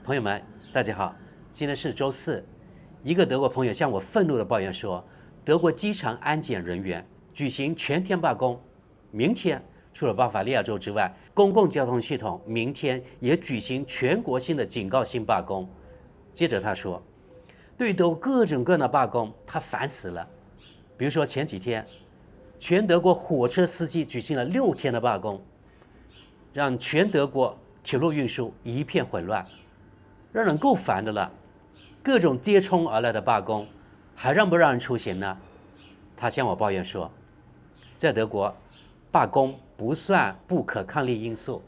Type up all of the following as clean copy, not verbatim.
朋友们，大家好，今天是周四。一个德国朋友向我愤怒地抱怨说，德国机场安检人员举行全天罢工。明天除了巴伐利亚州之外，公共交通系统明天也举行全国性的警告性罢工。接着他说，对于德国各种各样的罢工，他烦死了。比如说前几天，全德国火车司机举行了6天的罢工，让全德国铁路运输一片混乱。让人够烦的了，各种接踵而来的罢工，还让不让人出行呢？他向我抱怨说，在德国，罢工不算不可抗力因素。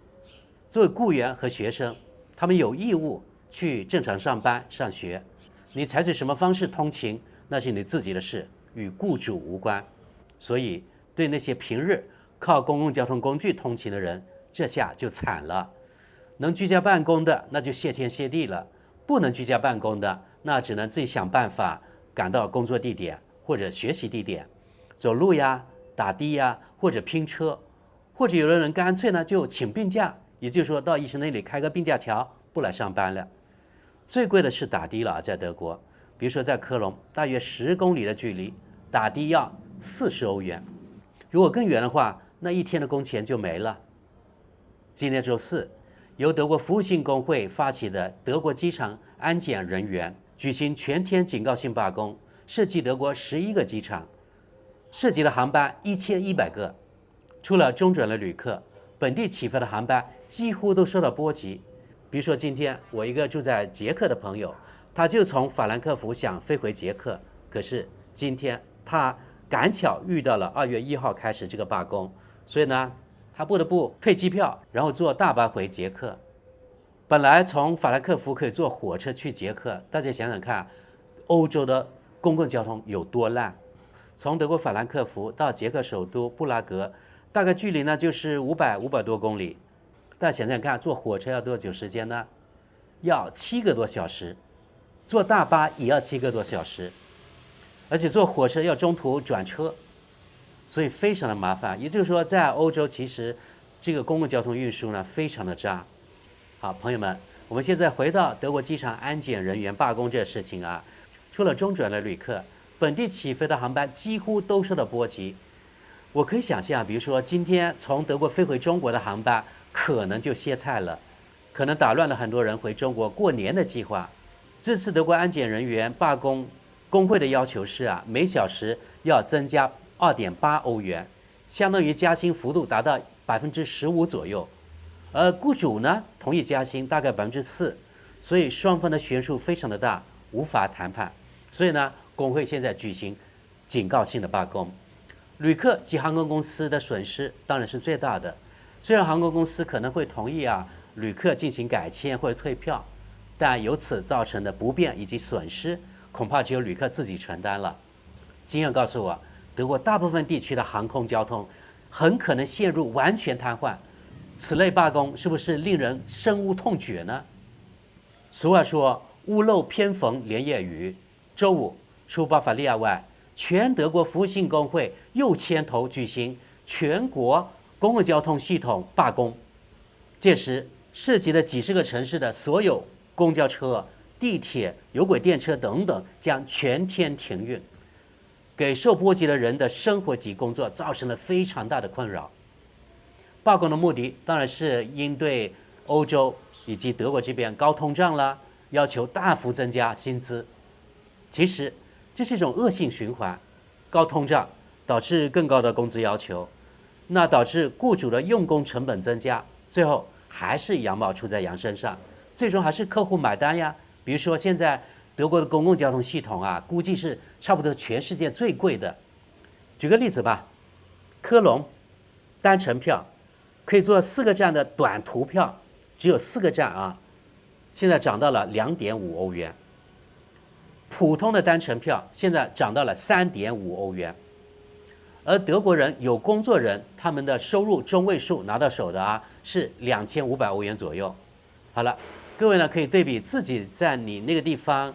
作为雇员和学生，他们有义务去正常上班、上学。你采取什么方式通勤，那是你自己的事，与雇主无关。所以，对那些平日靠公共交通工具通勤的人，这下就惨了。能居家办公的，那就谢天谢地了；不能居家办公的，那只能自己想办法赶到工作地点或者学习地点，走路呀、打的呀，或者拼车，或者有的人干脆呢就请病假，也就是说到医生那里开个病假条，不来上班了。最贵的是打的了，在德国，比如说在科隆，大约10公里的距离，打的要40欧元。如果更远的话，那一天的工钱就没了。今天周四，由德国服务性工会发起的德国机场安检人员举行全天警告性罢工，涉及德国11个机场，涉及的航班1100个。除了中转的旅客，本地起飞的航班几乎都受到波及。比如说今天我一个住在捷克的朋友，他就从法兰克福想飞回捷克，可是今天他赶巧遇到了2月1号开始这个罢工，所以呢他不得不退机票，然后坐大巴回捷克。本来从法兰克福可以坐火车去捷克，大家想想看，欧洲的公共交通有多烂。从德国法兰克福到捷克首都布拉格，大概距离呢就是500多公里。大家想想看，坐火车要多久时间呢？要7个多小时，坐大巴也要7个多小时，而且坐火车要中途转车。所以非常的麻烦，也就是说，在欧洲其实这个公共交通运输呢非常的渣。好，朋友们，我们现在回到德国机场安检人员罢工这事情啊，除了中转的旅客，本地起飞的航班几乎都受到波及。我可以想象，比如说今天从德国飞回中国的航班可能就歇菜了，可能打乱了很多人回中国过年的计划。这次德国安检人员罢工，工会的要求是每小时要增加2.8欧元，相当于加薪幅度达到15%左右，而雇主呢同意加薪大概4%，所以双方的悬殊非常的大，无法谈判。所以呢，工会现在举行警告性的罢工。旅客及航空公司的损失当然是最大的，虽然航空公司可能会同意旅客进行改签或者退票，但由此造成的不便以及损失，恐怕只有旅客自己承担了。经验告诉我，德国大部分地区的航空交通很可能陷入完全瘫痪，此类罢工是不是令人深恶痛绝呢？俗话说屋漏偏逢连夜雨，周五除巴伐利亚外，全德国服务性工会又牵头举行全国公共交通系统罢工，届时涉及了几十个城市的所有公交车、地铁、有轨电车等等将全天停运，给受波及的人的生活及工作造成了非常大的困扰。罢工的目的当然是应对欧洲以及德国这边高通胀啦，要求大幅增加薪资。其实这是一种恶性循环，高通胀导致更高的工资要求，那导致雇主的用工成本增加，最后还是羊毛出在羊身上，最终还是客户买单呀。比如说现在德国的公共交通系统估计是差不多全世界最贵的。举个例子吧，科隆单程票可以坐4个站的短途票，只有4个站现在涨到了2.5欧元。普通的单程票现在涨到了3.5欧元。而德国人有工作人，他们的收入中位数拿到手的是2500欧元左右。好了，各位呢可以对比自己在你那个地方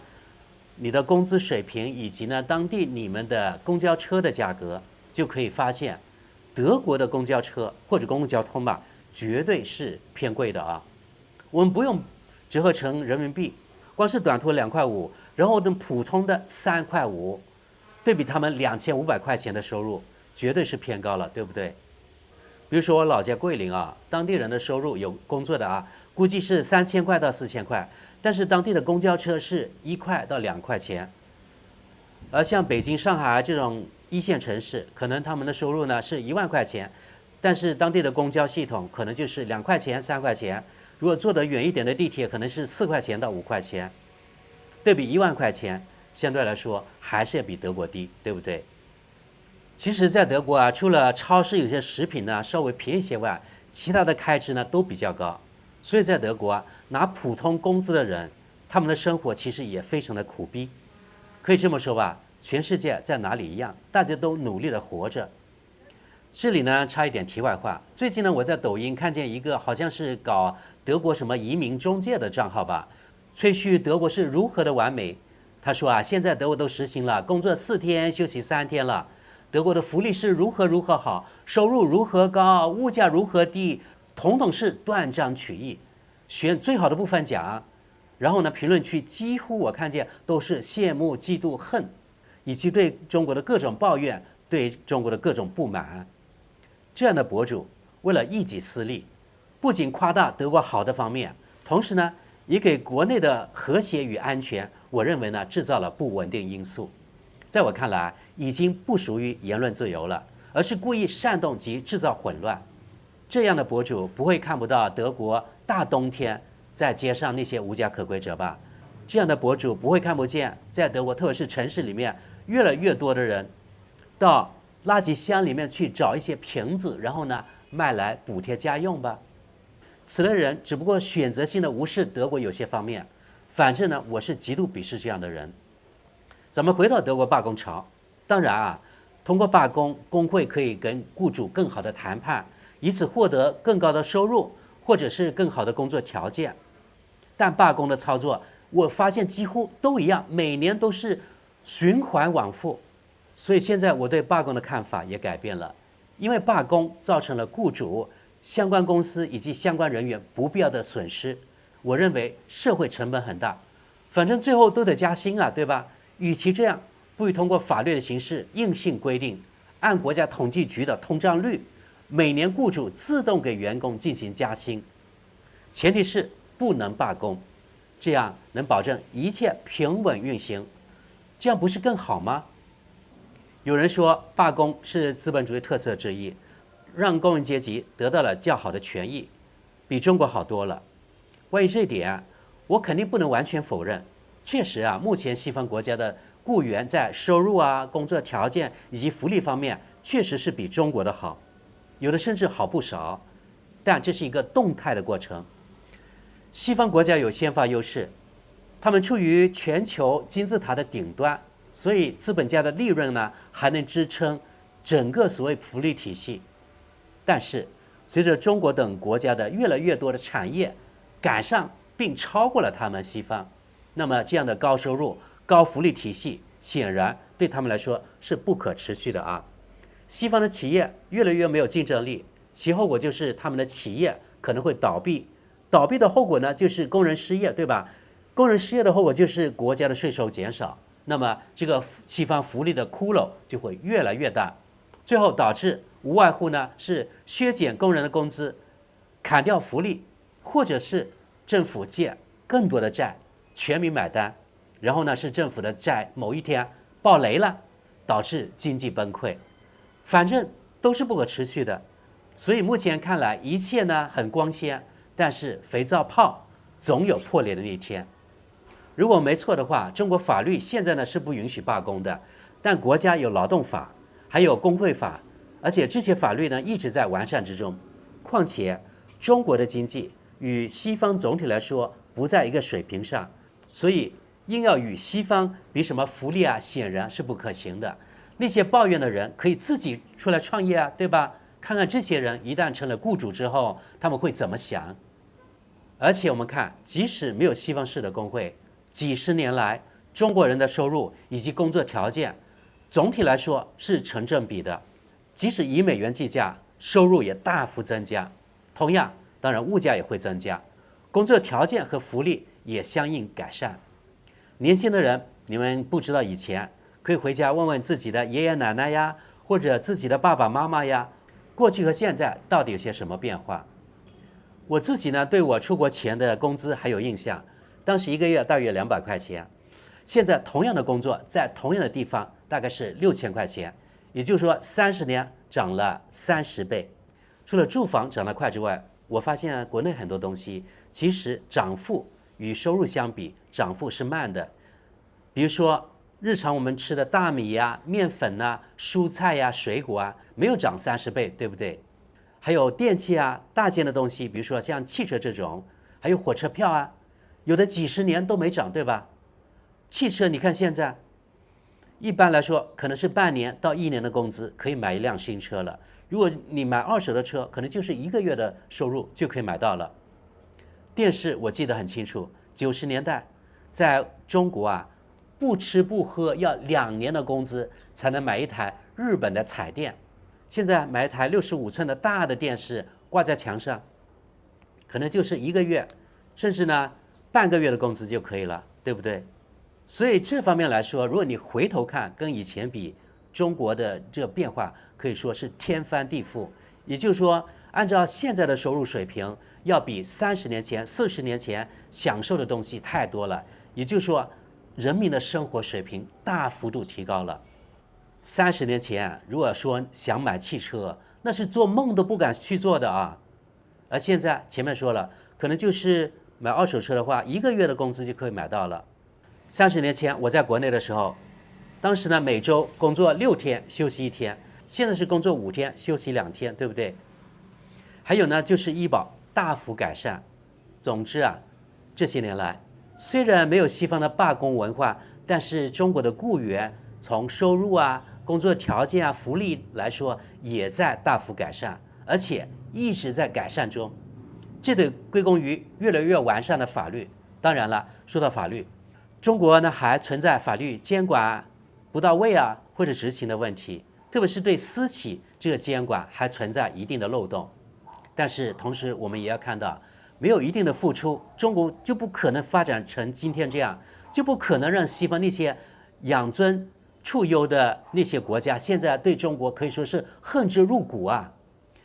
你的工资水平以及呢当地你们的公交车的价格，就可以发现德国的公交车或者公共交通吧，绝对是偏贵的我们不用折合成人民币，光是短途2.5块，然后等普通的3.5块，对比他们2500块钱的收入，绝对是偏高了，对不对？比如说我老家桂林啊，当地人的收入有工作的啊，估计是3000块到4000块，但是当地的公交车是1块到2块钱，而像北京、上海这种一线城市，可能他们的收入呢是1万块钱，但是当地的公交系统可能就是2块钱、3块钱，如果坐得远一点的地铁，可能是4块钱到5块钱，对比1万块钱，相对来说还是要比德国低，对不对？其实，在德国啊，除了超市有些食品呢稍微便宜些外，其他的开支呢都比较高。所以在德国啊，拿普通工资的人，他们的生活其实也非常的苦逼。可以这么说吧，全世界在哪里一样，大家都努力的活着。这里呢插一点题外话，最近呢我在抖音看见一个好像是搞德国什么移民中介的账号吧，吹嘘德国是如何的完美。他说啊，现在德国都实行了工作4天休息3天了。德国的福利是如何好，收入如何高，物价如何低，统统是断章取义，选最好的部分讲。然后呢，评论区几乎我看见都是羡慕、嫉妒、恨，以及对中国的各种抱怨，对中国的各种不满。这样的博主为了一己私利，不仅夸大德国好的方面，同时呢，也给国内的和谐与安全，我认为呢，制造了不稳定因素。在我看来，已经不属于言论自由了，而是故意煽动及制造混乱。这样的博主不会看不到德国大冬天在街上那些无家可归者吧？这样的博主不会看不见，在德国特别是城市里面，越来越多的人到垃圾箱里面去找一些瓶子，然后呢卖来补贴家用吧？此类人只不过选择性的无视德国有些方面，反正呢，我是极度鄙视这样的人。咱们回到德国罢工潮，当然啊，通过罢工，工会可以跟雇主更好的谈判，以此获得更高的收入，或者是更好的工作条件。但罢工的操作，我发现几乎都一样，每年都是循环往复。所以现在我对罢工的看法也改变了，因为罢工造成了雇主、相关公司以及相关人员不必要的损失。我认为社会成本很大，反正最后都得加薪啊，对吧？与其这样，不如通过法律的形式硬性规定，按国家统计局的通胀率，每年雇主自动给员工进行加薪，前提是不能罢工，这样能保证一切平稳运行，这样不是更好吗？有人说罢工是资本主义特色之一，让工人阶级得到了较好的权益，比中国好多了。关于这一点，我肯定不能完全否认。确实啊，目前西方国家的雇员在收入啊、工作条件以及福利方面，确实是比中国的好，有的甚至好不少。但这是一个动态的过程。西方国家有先发优势，他们处于全球金字塔的顶端，所以资本家的利润呢，还能支撑整个所谓福利体系。但是，随着中国等国家的越来越多的产业赶上并超过了他们西方，那么这样的高收入、高福利体系，显然对他们来说是不可持续的啊。西方的企业越来越没有竞争力，其后果就是他们的企业可能会倒闭，倒闭的后果呢，就是工人失业，对吧？工人失业的后果就是国家的税收减少，那么这个西方福利的窟窿就会越来越大，最后导致无外乎呢是削减工人的工资，砍掉福利，或者是政府借更多的债，全民买单，然后呢是政府的债某一天爆雷了，导致经济崩溃，反正都是不可持续的。所以目前看来一切呢很光鲜，但是肥皂泡总有破裂的那一天。如果没错的话，中国法律现在呢是不允许罢工的，但国家有劳动法，还有工会法，而且这些法律呢一直在完善之中。况且中国的经济与西方总体来说不在一个水平上，所以硬要与西方比什么福利啊，显然是不可行的。那些抱怨的人可以自己出来创业啊，对吧？看看这些人一旦成了雇主之后，他们会怎么想？而且我们看，即使没有西方式的工会，几十年来中国人的收入以及工作条件，总体来说是成正比的。即使以美元计价，收入也大幅增加。同样，当然物价也会增加。工作条件和福利也相应改善。年轻的人，你们不知道以前，可以回家问问自己的爷爷奶奶呀，或者自己的爸爸妈妈呀，过去和现在到底有些什么变化。我自己呢，对我出国前的工资还有印象，当时1个月大约200块钱，现在同样的工作在同样的地方大概是6000块钱，也就是说30年涨了30倍。除了住房涨得快之外，我发现国内很多东西其实涨幅与收入相比，涨幅是慢的。比如说日常我们吃的大米呀、面粉呐、蔬菜呀、水果啊，没有涨30倍，对不对？还有电器啊、大件的东西，比如说像汽车这种，还有火车票啊，有的几十年都没涨，对吧？汽车你看现在，一般来说可能是半年到1年的工资可以买一辆新车了。如果你买二手的车，可能就是1个月的收入就可以买到了。电视我记得很清楚，90年代在中国啊，不吃不喝要2年的工资才能买一台日本的彩电。现在买一台65寸的大的电视挂在墙上，可能就是1个月，甚至呢半个月的工资就可以了，对不对？所以这方面来说，如果你回头看跟以前比，中国的这变化可以说是天翻地覆。也就是说，按照现在的收入水平，要比30年前、40年前享受的东西太多了。也就是说，人民的生活水平大幅度提高了。30年前，如果说想买汽车，那是做梦都不敢去做的啊。而现在前面说了，可能就是买二手车的话，1个月的工资就可以买到了。30年前我在国内的时候，当时呢每周工作6天，休息1天，现在是工作5天，休息2天，对不对？还有呢，就是医保大幅改善。总之啊，这些年来，虽然没有西方的罢工文化，但是中国的雇员从收入啊、工作条件啊、福利来说，也在大幅改善，而且一直在改善中。这得归功于越来越完善的法律。当然了，说到法律，中国呢还存在法律监管不到位啊，或者执行的问题，特别是对私企这个监管还存在一定的漏洞。但是同时我们也要看到，没有一定的付出，中国就不可能发展成今天这样，就不可能让西方那些养尊处优的那些国家现在对中国可以说是恨之入骨啊。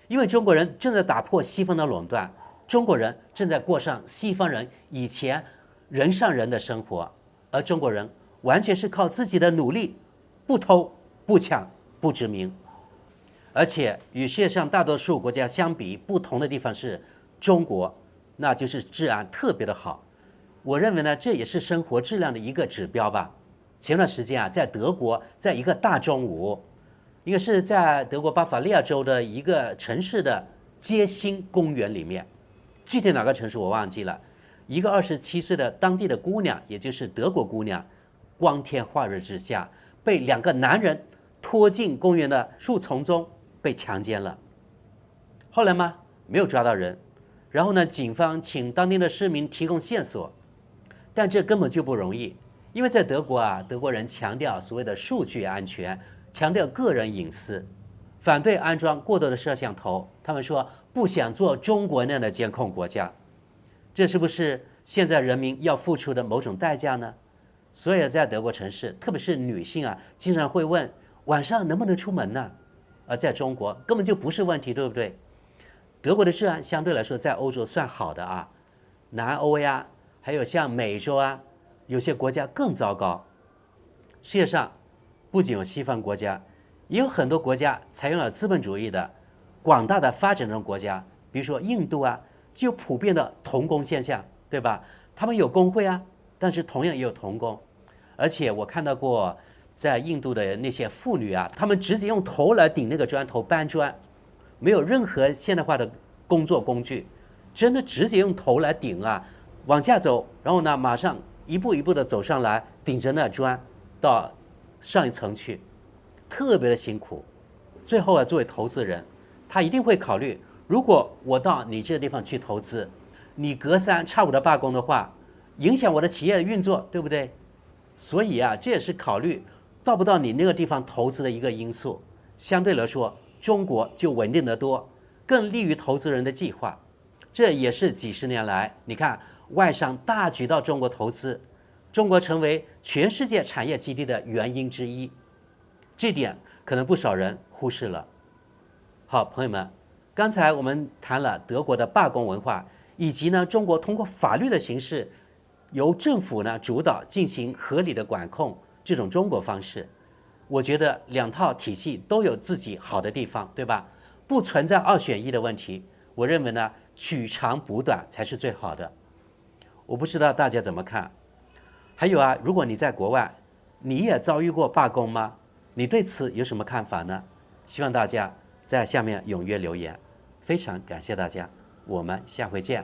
因为中国人正在打破西方的垄断，中国人正在过上西方人以前人上人的生活，而中国人完全是靠自己的努力，不偷不抢不殖民。而且与世界上大多数国家相比，不同的地方是中国那就是治安特别的好。我认为呢，这也是生活质量的一个指标吧。前段时间啊，在德国，在一个大中午，应该是在德国巴伐利亚州的一个城市的街心公园里面，具体哪个城市我忘记了。一个27岁的当地的姑娘，也就是德国姑娘，光天化日之下被2个男人拖进公园的树丛中被强奸了。后来嘛，没有抓到人。然后呢，警方请当地的市民提供线索，但这根本就不容易，因为在德国啊，德国人强调所谓的数据安全，强调个人隐私，反对安装过多的摄像头。他们说不想做中国那样的监控国家，这是不是现在人民要付出的某种代价呢？所以在德国城市，特别是女性啊，经常会问晚上能不能出门呢？而在中国根本就不是问题，对不对？德国的治安相对来说在欧洲算好的啊，南欧呀，还有像美洲啊，有些国家更糟糕。世界上不仅有西方国家，也有很多国家采用了资本主义的广大的发展中国家，比如说印度啊，就有普遍的童工现象，对吧？他们有工会啊，但是同样也有童工。而且我看到过在印度的那些妇女啊，她们直接用头来顶那个砖头搬砖，没有任何现代化的工作工具，真的直接用头来顶啊，往下走，然后呢，马上一步一步的走上来，顶着那砖到上一层去，特别的辛苦。最后啊，作为投资人，他一定会考虑，如果我到你这个地方去投资，你隔3差5的罢工的话，影响我的企业的运作，对不对？所以啊，这也是考虑到不到你那个地方投资的一个因素。相对来说，中国就稳定得多，更利于投资人的计划。这也是几十年来，你看外商大举到中国投资，中国成为全世界产业基地的原因之一。这点可能不少人忽视了。好，朋友们，刚才我们谈了德国的罢工文化，以及呢中国通过法律的形式，由政府呢主导进行合理的管控这种中国方式。我觉得两套体系都有自己好的地方，对吧？不存在二选一的问题。我认为呢，取长补短才是最好的。我不知道大家怎么看。还有啊，如果你在国外，你也遭遇过罢工吗？你对此有什么看法呢？希望大家在下面踊跃留言。非常感谢大家，我们下回见。